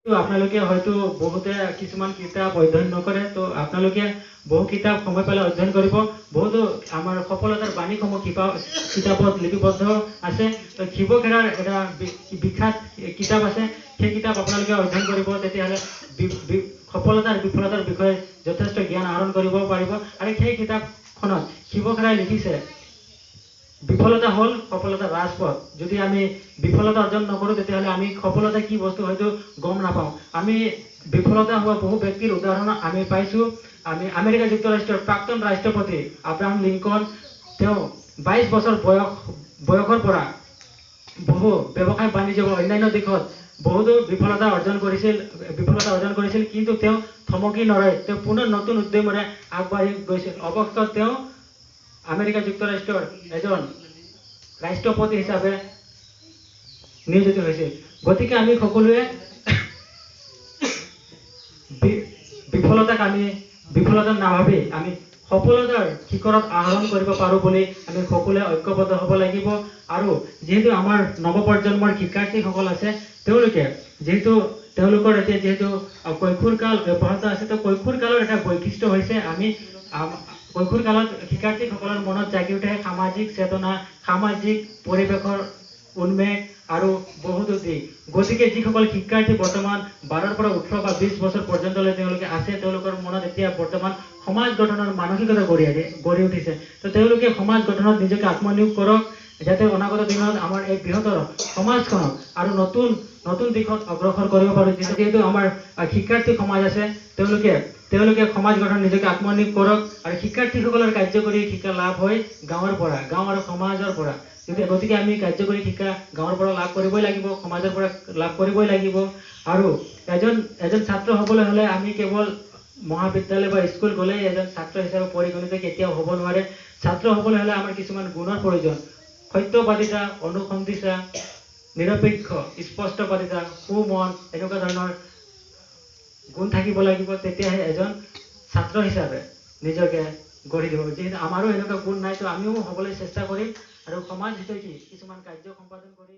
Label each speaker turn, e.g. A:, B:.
A: তো আপোনালোকে হয়তো বহুতে কিছুমান কিতাপ অধ্যয়ন নকৰে, তো আপোনালোকে বহু কিতাপ সময় পালে অধ্যয়ন কৰিব। বহুতো আমাৰ সফলতাৰ বাণীসমূহ কিতাপত লিপিবদ্ধ আছে। তো শিৱখেৰাৰ এটা বিখ্যাত কিতাপ আছে, সেই কিতাপ আপোনালোকে অধ্যয়ন কৰিব, তেতিয়াহ'লে সফলতাৰ বিফলতাৰ বিষয়ে যথেষ্ট জ্ঞান আহৰণ কৰিব পাৰিব। আৰু সেই কিতাপখনত শিৱখেৰাই লিখিছে, বিফলতা হল সফলতাৰ ৰাজপথ। যদি আমি বিফলতা অৰ্জন নকৰোঁ, তেতিয়াহ'লে আমি সফলতা কি বস্তু হয়তো গম নাপাওঁ। আমি বিফলতা হোৱা বহু ব্যক্তিৰ উদাহৰণ আমি পাইছোঁ। আমি আমেৰিকা যুক্তৰাষ্ট্ৰৰ প্ৰাক্তন ৰাষ্ট্ৰপতি আব্ৰাহাম লিংকন, তেওঁ 22 বছৰ বয়সৰ পৰা বহু ব্যৱসায় বাণিজ্য অন্যান্য দিশত বহুতো বিফলতা অৰ্জন কৰিছিল, কিন্তু তেওঁ থমকি নৰয়, তেওঁ পুনৰ নতুন উদ্যমেৰে আগবাঢ়ি গৈছিল। অৱশেষত তেওঁ আমেৰিকা যুক্তৰাষ্ট্ৰৰ এজন ৰাষ্ট্ৰপতি হিচাপে নিয়োজিত হৈছিল। গতিকে আমি সকলোৱে বিফলতা নাভাবি আমি সফলতাৰ শিখৰত আহৰণ কৰিব পাৰোঁ বুলি আমি সকলোৱে ঐক্যবদ্ধ হ'ব লাগিব। আৰু যিহেতু আমাৰ নৱপ্ৰজন্মৰ শিক্ষাৰ্থীসকল আছে, তেওঁলোকৰ এতিয়া যিহেতু কৈশোৰকাল অব্যাহত আছে, তো কৈশোৰকালৰ এটা বৈশিষ্ট্য হৈছে কৈশোৰকালত শিক্ষাৰ্থীসকলৰ মনত জাগি উঠে সামাজিক চেতনা, সামাজিক পৰিৱেশৰ উন্মেষ আৰু বহুতো দিশ। গতিকে যিসকল শিক্ষাৰ্থী বৰ্তমান 12 পৰা 18 বা 20 বছৰ পৰ্যন্তলৈ তেওঁলোকে আছে, তেওঁলোকৰ মনত এতিয়া বৰ্তমান সমাজ গঠনৰ মানসিকতা গঢ়ি উঠিছে। তো তেওঁলোকে সমাজ গঠনত নিজকে আত্মনিয়োগ কৰক, যাতে অনাগত দিনত আমাৰ এই বৃহত্তৰ সমাজখনক আৰু নতুন দিশত অগ্ৰসৰ কৰিব পাৰোঁ। যিহেতু আমাৰ শিক্ষাৰ্থী সমাজ আছে, তেওঁলোকে সমাজ গঠন নিজকে আত্মনিয়োগ কৰক। আৰু শিক্ষাৰ্থীসকলৰ কাৰ্যকৰী শিক্ষা লাভ হয় গাঁও আৰু সমাজৰ পৰা। গতিকে আমি কাৰ্যকৰী শিক্ষা গাঁৱৰ পৰা লাভ কৰিবই লাগিব, সমাজৰ পৰা লাভ কৰিবই লাগিব। আৰু এজন ছাত্ৰ হ'বলৈ হ'লে আমি কেৱল মহাবিদ্যালয় বা স্কুল গ'লেই এজন ছাত্ৰ হিচাপে পৰিগণিত কেতিয়াও হ'ব নোৱাৰে। ছাত্ৰ হ'বলৈ হ'লে আমাৰ কিছুমান গুণৰ প্ৰয়োজন। সত্যবাদিতা, অনুসন্ধিৎসা, নিৰপেক্ষ, স্পষ্টবাদিতা, সুমন, এনেকুৱা ধৰণৰ গুণ থাকিব লাগিব। তেতিয়াহে এজন ছাত্ৰ হিচাপে নিজকে গঢ়ি দিব। যিহেতু আমাৰো এনেকুৱা গুণ নাই, তো আমিও হ'বলৈ চেষ্টা কৰিম আৰু সমাজ হিতৈষী কিছুমান কাৰ্য সম্পাদন কৰি